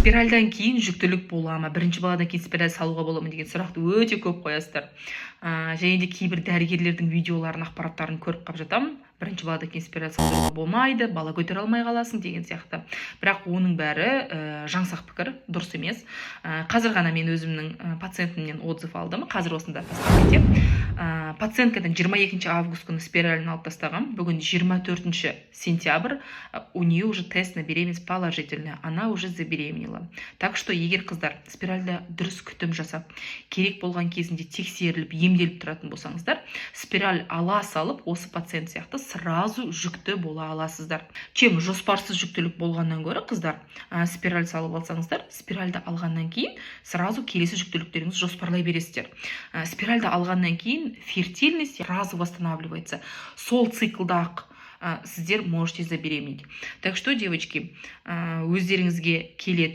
спиральдан кейін жүктілік бола ма, бірінші баладан кейін спираль салуға бола ма деген сұрақты өте көп қоясыздар. Және де кейбір дәрігерлердің видеоларын, ақпараттарын көріп қап жатамын. Бірінші баладан кейін спираль салуға болмайды, бала көтере алмай қаласың деген сияқты. Бірақ оның бәрі жаңсақ пікір, дұрыс емес. Қазір ғана мен өзімнің пациентімнен отзыв алдым. Қазір осында тастап кетем. Пациенткадан 22 август күні спиралін алып тастағам. Бүгін 24 сентябрь. У нее уже тест на беременность положительный. Она уже забеременела. Так что егер қыздар спиральді дұрыс күтім жасап, керек болған кезінде тексеріліп, емделіп тұратын болсаңыздар, спираль ала салып, осы пациент сияқты сразу жүкті бола аласыздар. Чем жоспарсыз жүктілік болғаннан гөрі қыздар спираль салып алсаңыздар, спиральді алғаннан кейін сразу келесі жүктіліктеріңіз жоспарлай бересіздер. Спиральді алғаннан кейін фертильность сразу восстанавливается. Сол циклда сіздер можете забеременеть. Так что, девочки, өздеріңізге келетін